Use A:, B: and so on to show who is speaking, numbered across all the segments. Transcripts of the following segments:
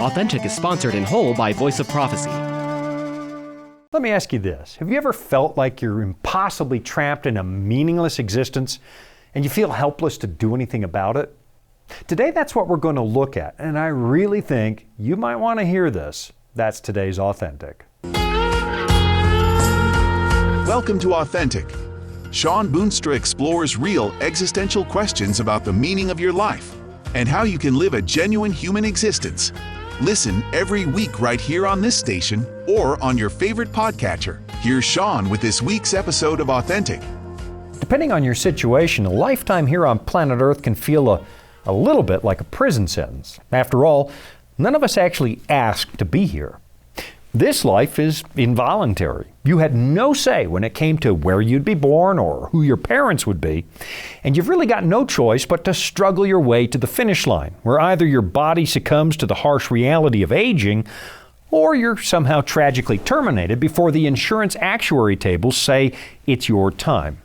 A: Authentic is sponsored in whole by Voice of Prophecy.
B: Let me ask you this. Have you ever felt like you're impossibly trapped in a meaningless existence and you feel helpless to do anything about it? Today, that's what we're going to look at, and I really think you might want to hear this. That's today's Authentic.
C: Welcome to Authentic. Shawn Boonstra explores real existential questions about the meaning of your life and how you can live a genuine human existence. Listen every week right here on this station or on your favorite podcatcher. Here's Shawn with this week's episode of Authentic.
B: Depending on your situation, a lifetime here on planet Earth can feel a little bit like a prison sentence. After all, none of us actually asked to be here. This life is involuntary. You had no say when it came to where you'd be born or who your parents would be, and you've really got no choice but to struggle your way to the finish line, where either your body succumbs to the harsh reality of aging, or you're somehow tragically terminated before the insurance actuary tables say it's your time.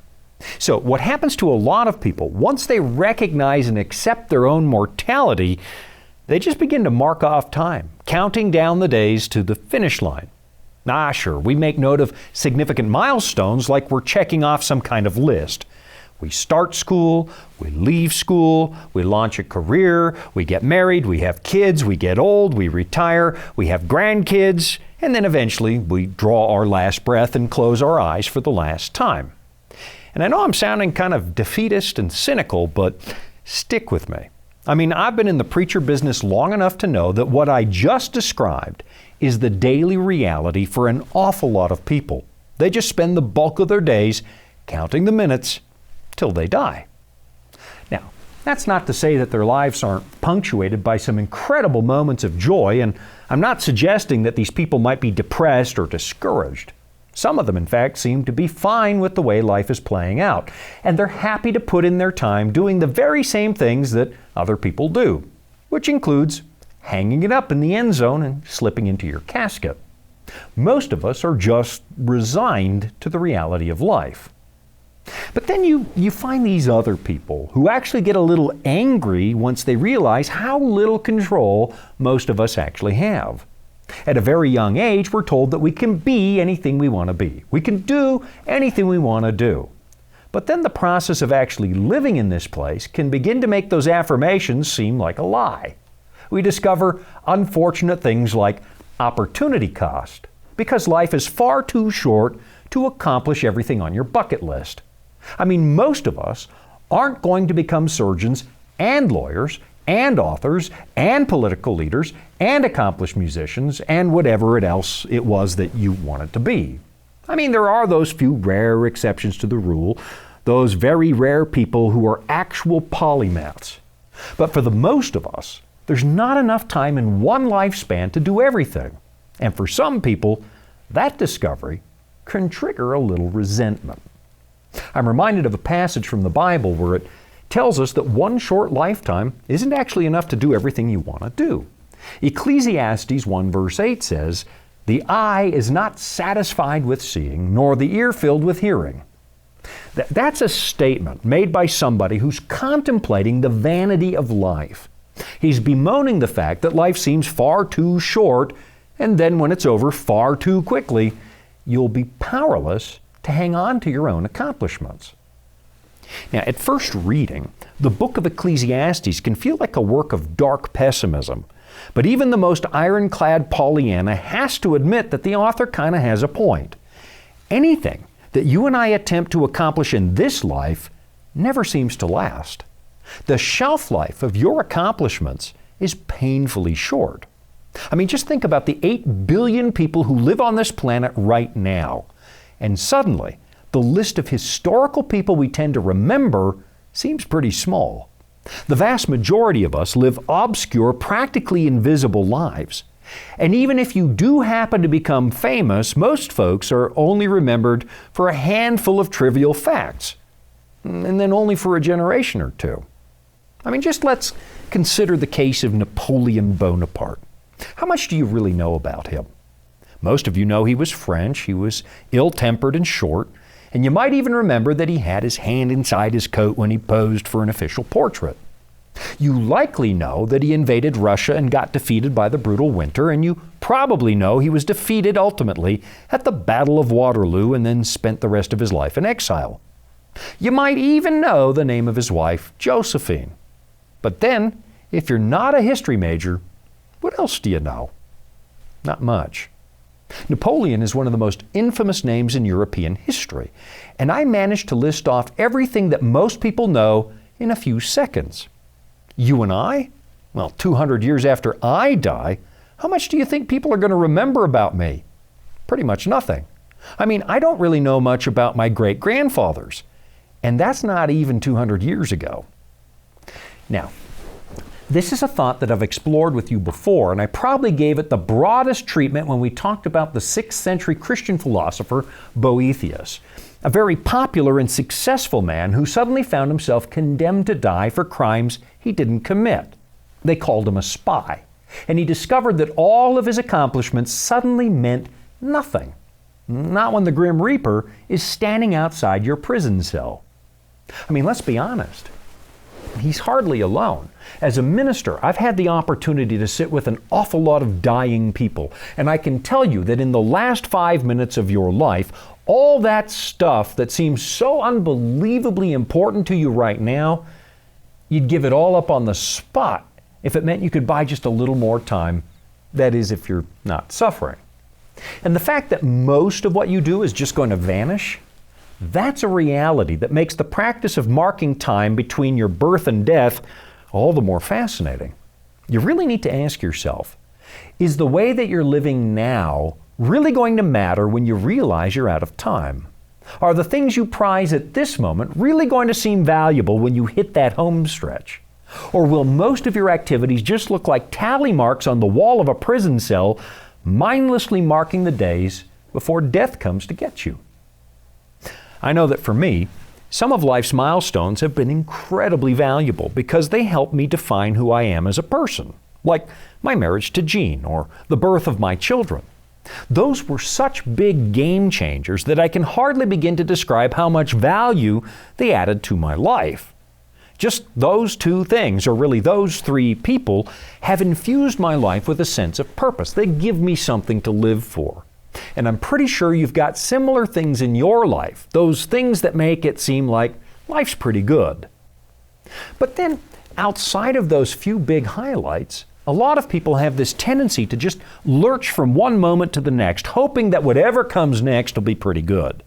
B: So what happens to a lot of people, once they recognize and accept their own mortality, they just begin to mark off time, counting down the days to the finish line. Sure, we make note of significant milestones like we're checking off some kind of list. We start school, we leave school, we launch a career, we get married, we have kids, we get old, we retire, we have grandkids, and then eventually we draw our last breath and close our eyes for the last time. And I know I'm sounding kind of defeatist and cynical, but stick with me. I've been in the preacher business long enough to know that what I just described is the daily reality for an awful lot of people. They just spend the bulk of their days counting the minutes till they die. Now, that's not to say that their lives aren't punctuated by some incredible moments of joy, and I'm not suggesting that these people might be depressed or discouraged. Some of them, in fact, seem to be fine with the way life is playing out, and they're happy to put in their time doing the very same things that other people do, which includes hanging it up in the end zone and slipping into your casket. Most of us are just resigned to the reality of life. But then you find these other people who actually get a little angry once they realize how little control most of us actually have. At a very young age, we're told that we can be anything we want to be. We can do anything we want to do. But then the process of actually living in this place can begin to make those affirmations seem like a lie. We discover unfortunate things like opportunity cost, because life is far too short to accomplish everything on your bucket list. Most of us aren't going to become surgeons and lawyers and authors and political leaders and accomplished musicians and whatever else it was that you wanted to be. There are those few rare exceptions to the rule, those very rare people who are actual polymaths. But for the most of us, there's not enough time in one lifespan to do everything. And for some people, that discovery can trigger a little resentment. I'm reminded of a passage from the Bible where it tells us that one short lifetime isn't actually enough to do everything you want to do. Ecclesiastes 1 verse 8 says, "The eye is not satisfied with seeing, nor the ear filled with hearing." That's a statement made by somebody who's contemplating the vanity of life. He's bemoaning the fact that life seems far too short, and then when it's over far too quickly, you'll be powerless to hang on to your own accomplishments. Now, at first reading, the book of Ecclesiastes can feel like a work of dark pessimism. But even the most ironclad Pollyanna has to admit that the author kind of has a point. Anything that you and I attempt to accomplish in this life never seems to last. The shelf life of your accomplishments is painfully short. Just think about the 8 billion people who live on this planet right now. And suddenly, the list of historical people we tend to remember seems pretty small. The vast majority of us live obscure, practically invisible lives. And even if you do happen to become famous, most folks are only remembered for a handful of trivial facts, and then only for a generation or two. Just let's consider the case of Napoleon Bonaparte. How much do you really know about him? Most of you know he was French, he was ill-tempered and short, and you might even remember that he had his hand inside his coat when he posed for an official portrait. You likely know that he invaded Russia and got defeated by the brutal winter, and you probably know he was defeated ultimately at the Battle of Waterloo and then spent the rest of his life in exile. You might even know the name of his wife, Josephine. But then, if you're not a history major, what else do you know? Not much. Napoleon is one of the most infamous names in European history, and I managed to list off everything that most people know in a few seconds. You and I? Well, 200 years after I die, how much do you think people are going to remember about me? Pretty much nothing. I mean, I don't really know much about my great-grandfathers, and that's not even 200 years ago. Now, this is a thought that I've explored with you before, and I probably gave it the broadest treatment when we talked about the 6th century Christian philosopher Boethius, a very popular and successful man who suddenly found himself condemned to die for crimes he didn't commit. They called him a spy, and he discovered that all of his accomplishments suddenly meant nothing. Not when the Grim Reaper is standing outside your prison cell. I mean, let's be honest. He's hardly alone. As a minister, I've had the opportunity to sit with an awful lot of dying people, and I can tell you that in the last 5 minutes of your life, all that stuff that seems so unbelievably important to you right now, you'd give it all up on the spot if it meant you could buy just a little more time. That is, if you're not suffering. And the fact that most of what you do is just going to vanish, that's a reality that makes the practice of marking time between your birth and death all the more fascinating. You really need to ask yourself, is the way that you're living now really going to matter when you realize you're out of time? Are the things you prize at this moment really going to seem valuable when you hit that home stretch? Or will most of your activities just look like tally marks on the wall of a prison cell, mindlessly marking the days before death comes to get you? I know that for me, some of life's milestones have been incredibly valuable because they help me define who I am as a person, like my marriage to Jean or the birth of my children. Those were such big game changers that I can hardly begin to describe how much value they added to my life. Just those two things, or really those three people, have infused my life with a sense of purpose. They give me something to live for. And I'm pretty sure you've got similar things in your life, those things that make it seem like life's pretty good. But then, outside of those few big highlights, a lot of people have this tendency to just lurch from one moment to the next, hoping that whatever comes next will be pretty good.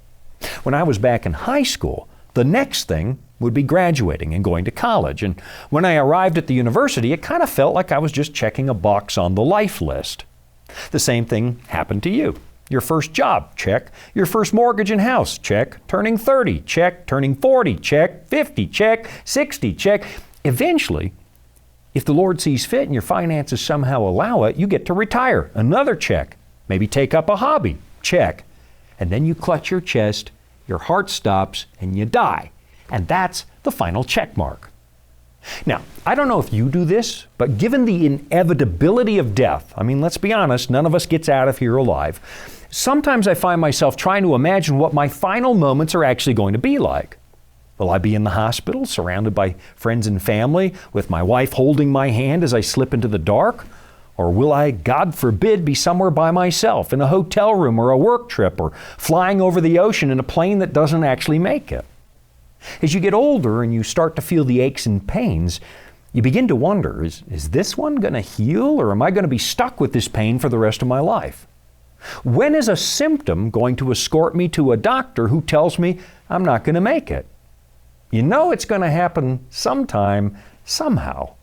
B: When I was back in high school, the next thing would be graduating and going to college. And when I arrived at the university, it kind of felt like I was just checking a box on the life list. The same thing happened to you. Your first job, check. Your first mortgage and house, check. Turning 30, check. Turning 40, check. 50, check. 60, check. Eventually, if the Lord sees fit and your finances somehow allow it, you get to retire. Another check. Maybe take up a hobby, check. And then you clutch your chest, your heart stops, and you die. And that's the final check mark. Now, I don't know if you do this, but given the inevitability of death, I mean, let's be honest, none of us gets out of here alive. Sometimes I find myself trying to imagine what my final moments are actually going to be like. Will I be in the hospital, surrounded by friends and family, with my wife holding my hand as I slip into the dark? Or will I, God forbid, be somewhere by myself, in a hotel room or a work trip, or flying over the ocean in a plane that doesn't actually make it? As you get older and you start to feel the aches and pains, you begin to wonder, is this one going to heal, or am I going to be stuck with this pain for the rest of my life? When is a symptom going to escort me to a doctor who tells me I'm not going to make it? You know it's going to happen sometime, somehow.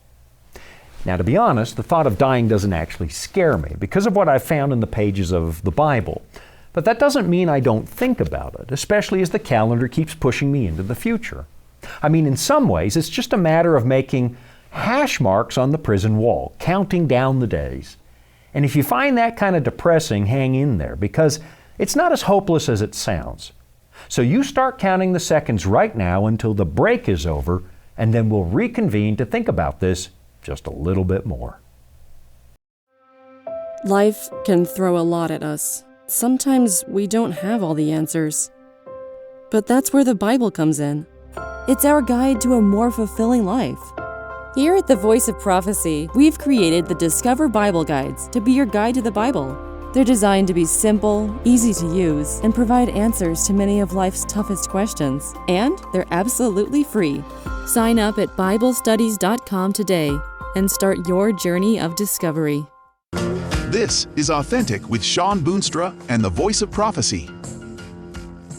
B: Now, to be honest, the thought of dying doesn't actually scare me because of what I've found in the pages of the Bible. But that doesn't mean I don't think about it, especially as the calendar keeps pushing me into the future. I mean, in some ways, it's just a matter of making hash marks on the prison wall, counting down the days. And if you find that kind of depressing, hang in there, because it's not as hopeless as it sounds. So you start counting the seconds right now until the break is over, and then we'll reconvene to think about this just a little bit more.
D: Life can throw a lot at us. Sometimes we don't have all the answers. But that's where the Bible comes in. It's our guide to a more fulfilling life. Here at the Voice of Prophecy, we've created the Discover Bible Guides to be your guide to the Bible. They're designed to be simple, easy to use, and provide answers to many of life's toughest questions. And they're absolutely free. Sign up at BibleStudies.com today and start your journey of discovery.
C: This is Authentic with Shawn Boonstra and the Voice of Prophecy.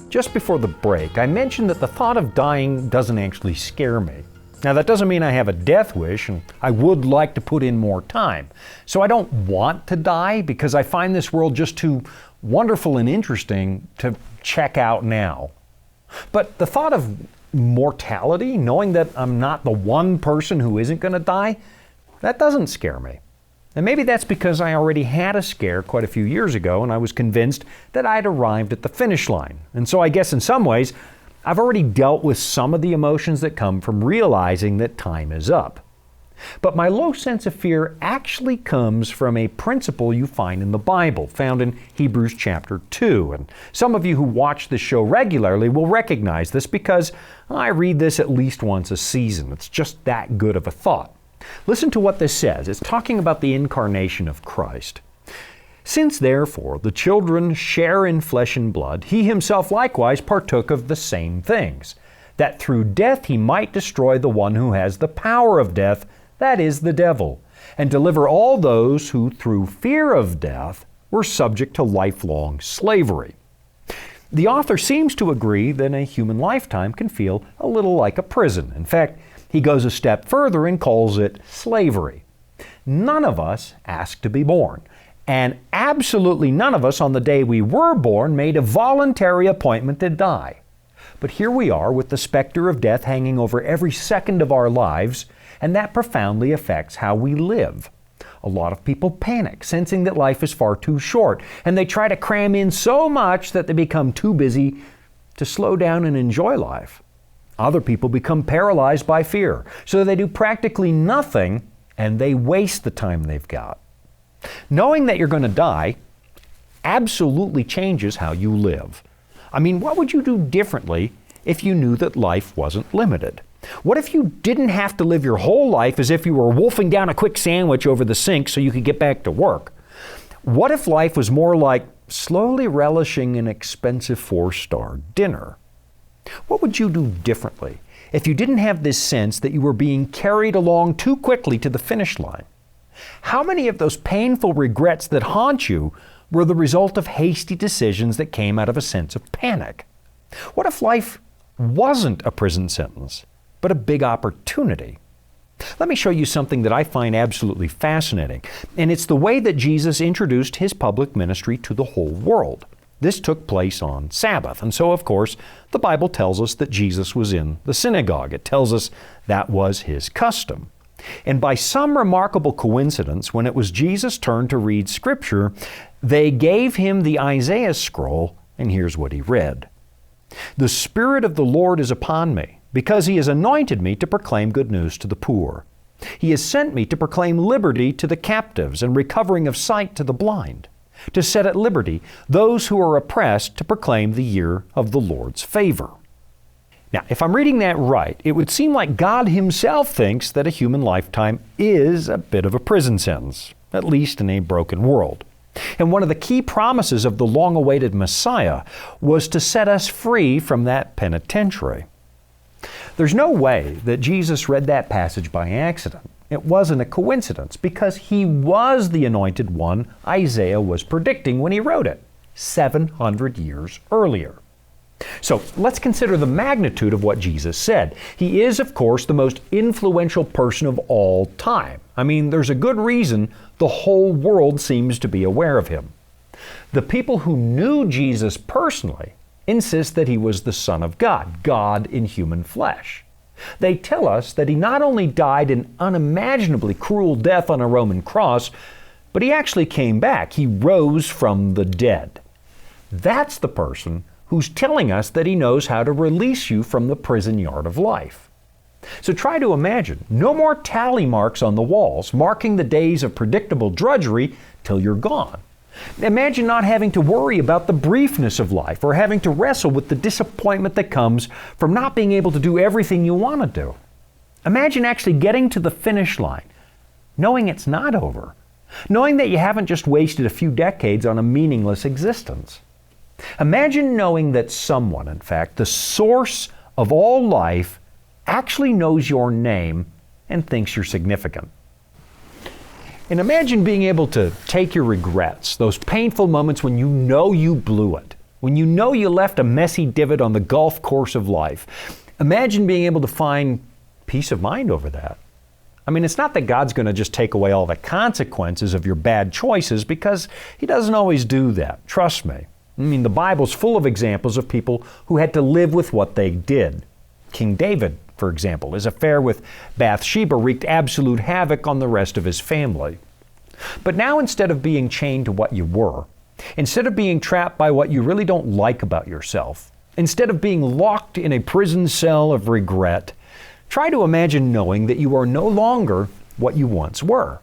B: Just before the break, I mentioned that the thought of dying doesn't actually scare me. Now, that doesn't mean I have a death wish, and I would like to put in more time. So I don't want to die because I find this world just too wonderful and interesting to check out now. But the thought of mortality, knowing that I'm not the one person who isn't going to die, that doesn't scare me. And maybe that's because I already had a scare quite a few years ago and I was convinced that I'd arrived at the finish line. And so I guess in some ways, I've already dealt with some of the emotions that come from realizing that time is up. But my low sense of fear actually comes from a principle you find in the Bible, found in Hebrews chapter 2. And some of you who watch this show regularly will recognize this because I read this at least once a season. It's just that good of a thought. Listen to what this says. It's talking about the incarnation of Christ. Since therefore the children share in flesh and blood, he himself likewise partook of the same things, that through death he might destroy the one who has the power of death, that is, the devil, and deliver all those who through fear of death were subject to lifelong slavery. The author seems to agree that a human lifetime can feel a little like a prison. In fact, he goes a step further and calls it slavery. None of us asked to be born. And absolutely none of us on the day we were born made a voluntary appointment to die. But here we are with the specter of death hanging over every second of our lives, and that profoundly affects how we live. A lot of people panic, sensing that life is far too short, and they try to cram in so much that they become too busy to slow down and enjoy life. Other people become paralyzed by fear, so they do practically nothing, and they waste the time they've got. Knowing that you're going to die absolutely changes how you live. I mean, what would you do differently if you knew that life wasn't limited? What if you didn't have to live your whole life as if you were wolfing down a quick sandwich over the sink so you could get back to work? What if life was more like slowly relishing an expensive 4-star dinner? What would you do differently if you didn't have this sense that you were being carried along too quickly to the finish line? How many of those painful regrets that haunt you were the result of hasty decisions that came out of a sense of panic? What if life wasn't a prison sentence, but a big opportunity? Let me show you something that I find absolutely fascinating, and it's the way that Jesus introduced his public ministry to the whole world. This took place on Sabbath, and so of course the Bible tells us that Jesus was in the synagogue. It tells us that was his custom. And by some remarkable coincidence, when it was Jesus' turn to read Scripture, they gave him the Isaiah scroll, and here's what he read. "The Spirit of the Lord is upon me, because he has anointed me to proclaim good news to the poor. He has sent me to proclaim liberty to the captives and recovering of sight to the blind, to set at liberty those who are oppressed, to proclaim the year of the Lord's favor." Now, if I'm reading that right, it would seem like God himself thinks that a human lifetime is a bit of a prison sentence, at least in a broken world. And one of the key promises of the long-awaited Messiah was to set us free from that penitentiary. There's no way that Jesus read that passage by accident. It wasn't a coincidence, because he was the anointed one Isaiah was predicting when he wrote it, 700 years earlier. So let's consider the magnitude of what Jesus said. He is, of course, the most influential person of all time. I mean, there's a good reason the whole world seems to be aware of him. The people who knew Jesus personally insist that he was the Son of God, God in human flesh. They tell us that he not only died an unimaginably cruel death on a Roman cross, but he actually came back. He rose from the dead. That's the person who's telling us that he knows how to release you from the prison yard of life. So try to imagine no more tally marks on the walls, marking the days of predictable drudgery till you're gone. Imagine not having to worry about the briefness of life or having to wrestle with the disappointment that comes from not being able to do everything you want to do. Imagine actually getting to the finish line, knowing it's not over, knowing that you haven't just wasted a few decades on a meaningless existence. Imagine knowing that someone, in fact, the source of all life, actually knows your name and thinks you're significant. And imagine being able to take your regrets, those painful moments when you know you blew it, when you know you left a messy divot on the golf course of life. Imagine being able to find peace of mind over that. I mean, it's not that God's going to just take away all the consequences of your bad choices, because He doesn't always do that. Trust me. I mean, the Bible's full of examples of people who had to live with what they did. King David, for example, his affair with Bathsheba wreaked absolute havoc on the rest of his family. But now, instead of being chained to what you were, instead of being trapped by what you really don't like about yourself, instead of being locked in a prison cell of regret, try to imagine knowing that you are no longer what you once were.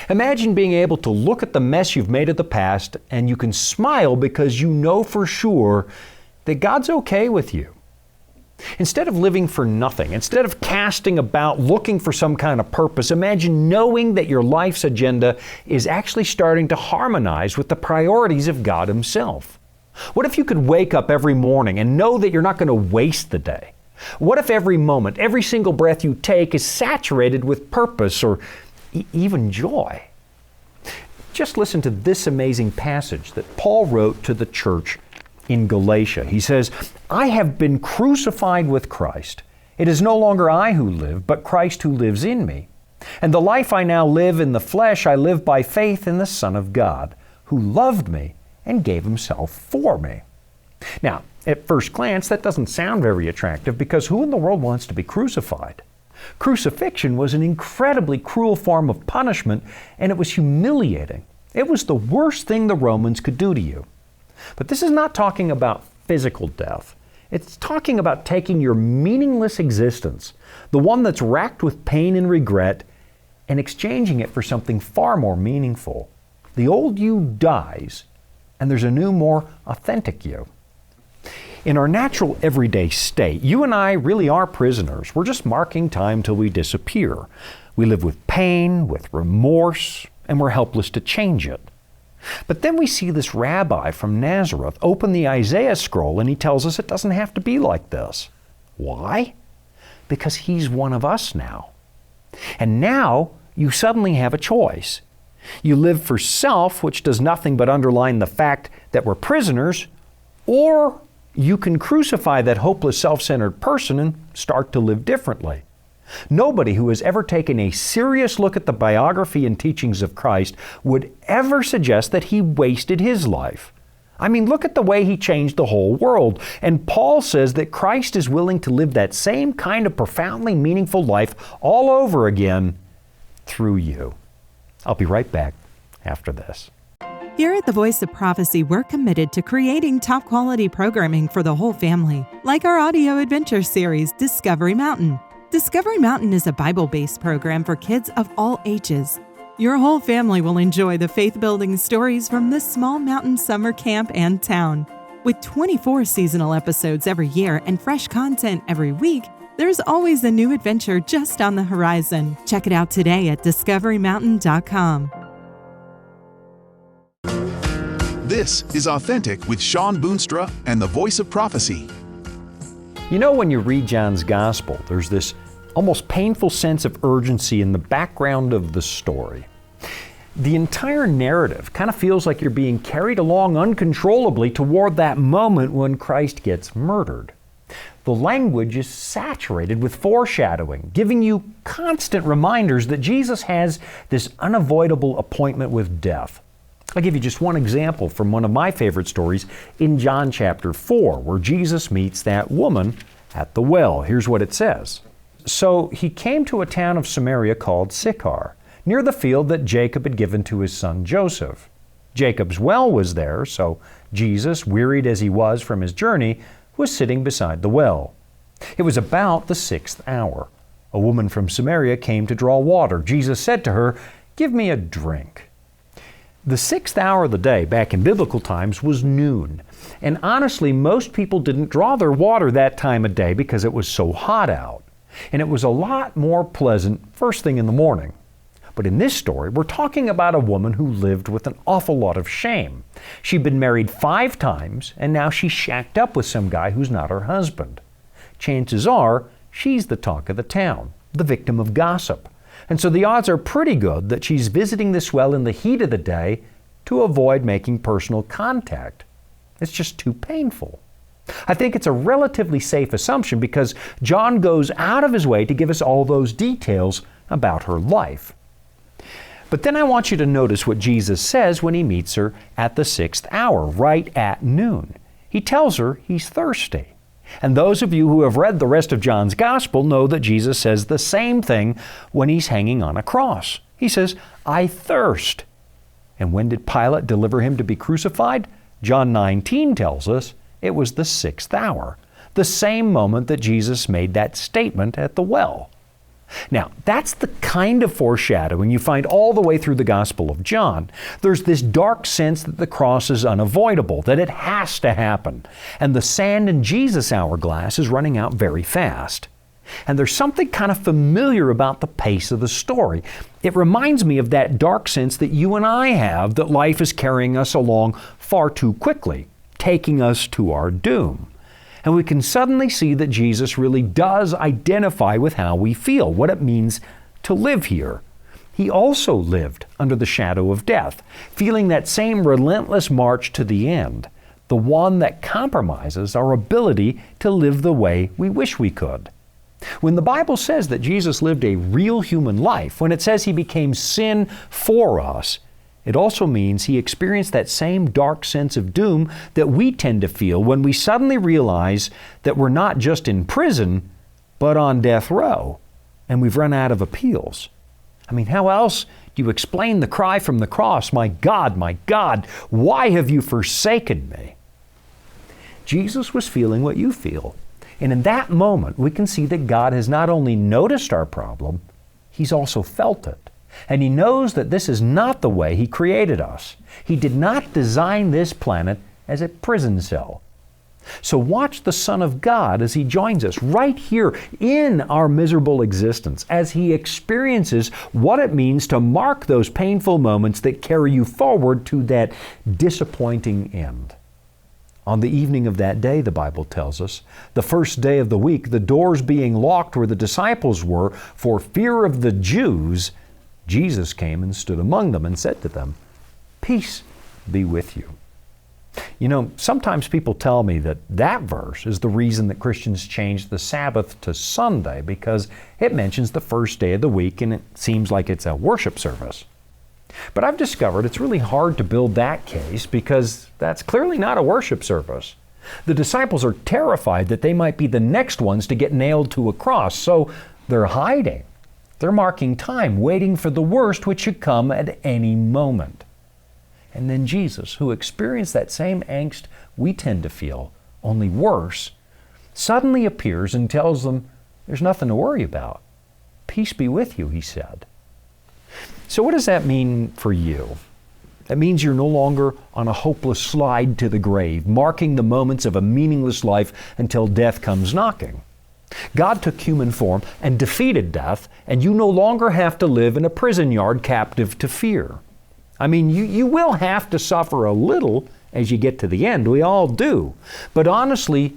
B: Imagine being able to look at the mess you've made of the past and you can smile because you know for sure that God's okay with you. Instead of living for nothing, instead of casting about looking for some kind of purpose, imagine knowing that your life's agenda is actually starting to harmonize with the priorities of God Himself. What if you could wake up every morning and know that you're not going to waste the day? What if every moment, every single breath you take is saturated with purpose or even joy? Just listen to this amazing passage that Paul wrote to the church in Galatia. He says, "I have been crucified with Christ. It is no longer I who live, but Christ who lives in me. And the life I now live in the flesh, I live by faith in the Son of God, who loved me and gave Himself for me." Now, at first glance, that doesn't sound very attractive, because who in the world wants to be crucified? Crucifixion was an incredibly cruel form of punishment, and it was humiliating. It was the worst thing the Romans could do to you. But this is not talking about physical death. It's talking about taking your meaningless existence, the one that's racked with pain and regret, and exchanging it for something far more meaningful. The old you dies, and there's a new, more authentic you. In our natural everyday state, you and I really are prisoners. We're just marking time till we disappear. We live with pain, with remorse, and we're helpless to change it. But then we see this rabbi from Nazareth open the Isaiah scroll, and he tells us it doesn't have to be like this. Why? Because he's one of us now. And now you suddenly have a choice. You live for self, which does nothing but underline the fact that we're prisoners, or you can crucify that hopeless, self-centered person and start to live differently. Nobody who has ever taken a serious look at the biography and teachings of Christ would ever suggest that He wasted His life. I mean, look at the way He changed the whole world. And Paul says that Christ is willing to live that same kind of profoundly meaningful life all over again through you. I'll be right back after this.
E: Here at the Voice of Prophecy, we're committed to creating top-quality programming for the whole family, like our audio adventure series, Discovery Mountain. Discovery Mountain is a Bible-based program for kids of all ages. Your whole family will enjoy the faith-building stories from this small mountain summer camp and town. With 24 seasonal episodes every year and fresh content every week, there's always a new adventure just on the horizon. Check it out today at discoverymountain.com.
C: This is Authentic with Shawn Boonstra and the Voice of Prophecy.
B: You know, when you read John's Gospel, there's this almost painful sense of urgency in the background of the story. The entire narrative kind of feels like you're being carried along uncontrollably toward that moment when Christ gets murdered. The language is saturated with foreshadowing, giving you constant reminders that Jesus has this unavoidable appointment with death. I'll give you just one example from one of my favorite stories in John chapter 4, where Jesus meets that woman at the well. Here's what it says. "So He came to a town of Samaria called Sychar, near the field that Jacob had given to his son Joseph. Jacob's well was there, so Jesus, wearied as He was from His journey, was sitting beside the well. It was about the 6th hour. A woman from Samaria came to draw water. Jesus said to her, 'Give me a drink.' The 6th hour of the day, back in biblical times, was noon. And honestly, most people didn't draw their water that time of day because it was so hot out. and it was a lot more pleasant first thing in the morning. But in this story, we're talking about a woman who lived with an awful lot of shame. She'd been married 5 times, and now she's shacked up with some guy who's not her husband. Chances are, she's the talk of the town, the victim of gossip. And so the odds are pretty good that she's visiting this well in the heat of the day to avoid making personal contact. It's just too painful. I think it's a relatively safe assumption because John goes out of his way to give us all those details about her life. But then I want you to notice what Jesus says when he meets her at the 6th hour, right at noon. He tells her he's thirsty. And those of you who have read the rest of John's Gospel know that Jesus says the same thing when he's hanging on a cross. He says, "I thirst." And when did Pilate deliver him to be crucified? John 19 tells us it was the 6th hour, the same moment that Jesus made that statement at the well. Now, that's the kind of foreshadowing you find all the way through the Gospel of John. There's this dark sense that the cross is unavoidable, that it has to happen. And the sand in Jesus' hourglass is running out very fast. And there's something kind of familiar about the pace of the story. It reminds me of that dark sense that you and I have, that life is carrying us along far too quickly, taking us to our doom. And we can suddenly see that Jesus really does identify with how we feel, what it means to live here. He also lived under the shadow of death, feeling that same relentless march to the end, the one that compromises our ability to live the way we wish we could. When the Bible says that Jesus lived a real human life, when it says he became sin for us, it also means he experienced that same dark sense of doom that we tend to feel when we suddenly realize that we're not just in prison, but on death row, and we've run out of appeals. I mean, how else do you explain the cry from the cross, my God, why have you forsaken me?" Jesus was feeling what you feel. And in that moment, we can see that God has not only noticed our problem, he's also felt it. And he knows that this is not the way he created us. He did not design this planet as a prison cell. So watch the Son of God as he joins us right here in our miserable existence, as he experiences what it means to mark those painful moments that carry you forward to that disappointing end. On the evening of that day, the Bible tells us, the first day of the week, the doors being locked where the disciples were for fear of the Jews, Jesus came and stood among them and said to them, "Peace be with you." You know, sometimes people tell me that that verse is the reason that Christians changed the Sabbath to Sunday, because it mentions the first day of the week and it seems like it's a worship service. But I've discovered it's really hard to build that case because that's clearly not a worship service. The disciples are terrified that they might be the next ones to get nailed to a cross, so they're hiding. They're marking time, waiting for the worst, which should come at any moment. And then Jesus, who experienced that same angst we tend to feel, only worse, suddenly appears and tells them, "There's nothing to worry about. Peace be with you," he said. So what does that mean for you? That means you're no longer on a hopeless slide to the grave, marking the moments of a meaningless life until death comes knocking. God took human form and defeated death, and you no longer have to live in a prison yard captive to fear. I mean, you will have to suffer a little as you get to the end. We all do. But honestly,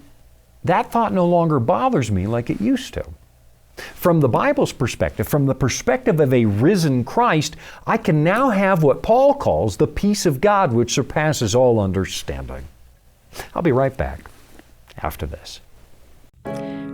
B: that thought no longer bothers me like it used to. From the Bible's perspective, from the perspective of a risen Christ, I can now have what Paul calls the peace of God, which surpasses all understanding. I'll be right back after this.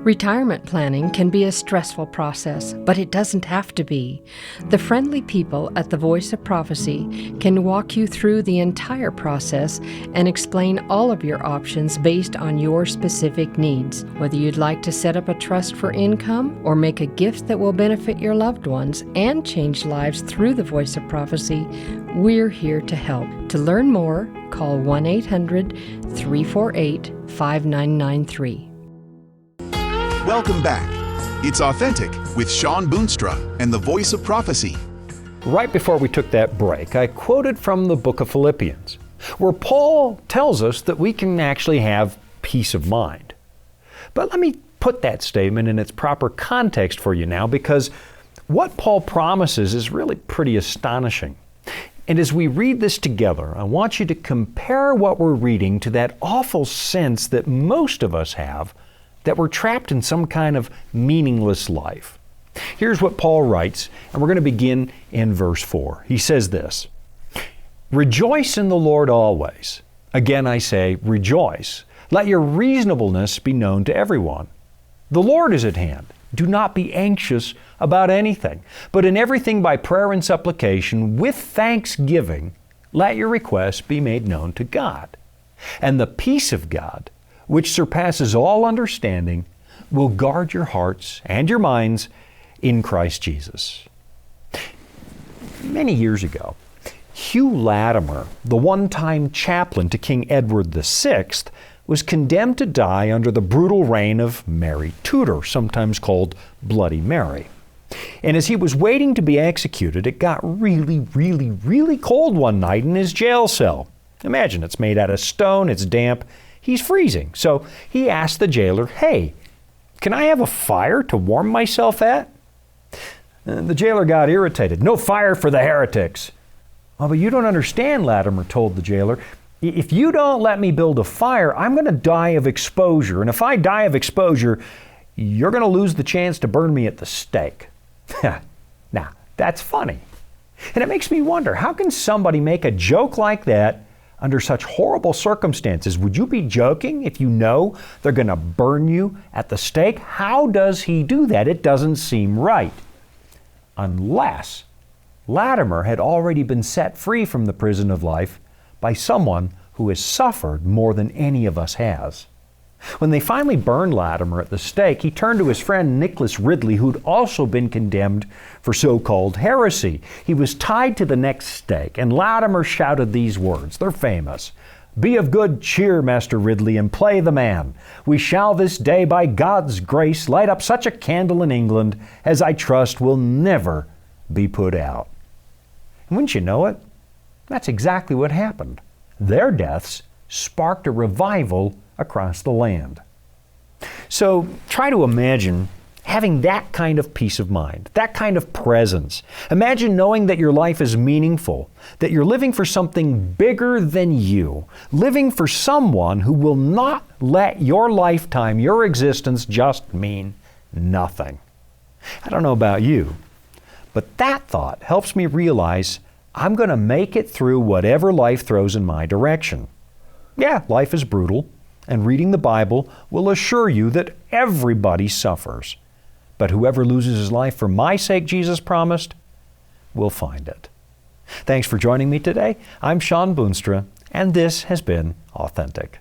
F: Retirement planning can be a stressful process, but it doesn't have to be. The friendly people at the Voice of Prophecy can walk you through the entire process and explain all of your options based on your specific needs. Whether you'd like to set up a trust for income or make a gift that will benefit your loved ones and change lives through the Voice of Prophecy, we're here to help. To learn more, call 1-800-348-5993.
C: Welcome back. It's Authentic with Shawn Boonstra and the Voice of Prophecy.
B: Right before we took that break, I quoted from the book of Philippians, where Paul tells us that we can actually have peace of mind. But let me put that statement in its proper context for you now, because what Paul promises is really pretty astonishing. And as we read this together, I want you to compare what we're reading to that awful sense that most of us have, that we're trapped in some kind of meaningless life. Here's what Paul writes, and we're going to begin in verse 4. He says this, "Rejoice in the Lord always. Again I say, rejoice. Let your reasonableness be known to everyone. The Lord is at hand. Do not be anxious about anything, but in everything by prayer and supplication, with thanksgiving, let your requests be made known to God. And the peace of God, which surpasses all understanding, will guard your hearts and your minds in Christ Jesus." Many years ago, Hugh Latimer, the one-time chaplain to King Edward VI, was condemned to die under the brutal reign of Mary Tudor, sometimes called Bloody Mary. And as he was waiting to be executed, it got really cold one night in his jail cell. Imagine, it's made out of stone, it's damp, he's freezing. So he asked the jailer, "Hey, can I have a fire to warm myself at?" The jailer got irritated. "No fire for the heretics." "Oh, but you don't understand," Latimer told the jailer. "If you don't let me build a fire, I'm going to die of exposure. And if I die of exposure, you're going to lose the chance to burn me at the stake." Now, that's funny. And it makes me wonder, how can somebody make a joke like that under such horrible circumstances? Would you be joking if you know they're going to burn you at the stake? How does he do that? It doesn't seem right. Unless Latimer had already been set free from the prison of life by someone who has suffered more than any of us has. When they finally burned Latimer at the stake, he turned to his friend Nicholas Ridley, who'd also been condemned for so-called heresy. He was tied to the next stake, and Latimer shouted these words. They're famous. "Be of good cheer, Master Ridley, and play the man. We shall this day, by God's grace, light up such a candle in England as I trust will never be put out." And wouldn't you know it? That's exactly what happened. Their deaths sparked a revival across the land. So try to imagine having that kind of peace of mind, that kind of presence. Imagine knowing that your life is meaningful, that you're living for something bigger than you, living for someone who will not let your lifetime, your existence just mean nothing. I don't know about you, but that thought helps me realize I'm going to make it through whatever life throws in my direction. Yeah, life is brutal, and reading the Bible will assure you that everybody suffers. But whoever loses his life for my sake, Jesus promised, will find it. Thanks for joining me today. I'm Shawn Boonstra, and this has been Authentic.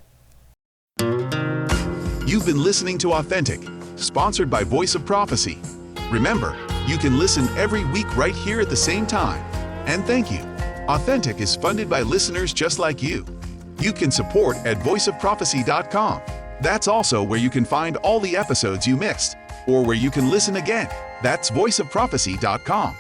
C: You've been listening to Authentic, sponsored by Voice of Prophecy. Remember, you can listen every week right here at the same time. And thank you. Authentic is funded by listeners just like you. You can support at voiceofprophecy.com. That's also where you can find all the episodes you missed, or where you can listen again. That's voiceofprophecy.com.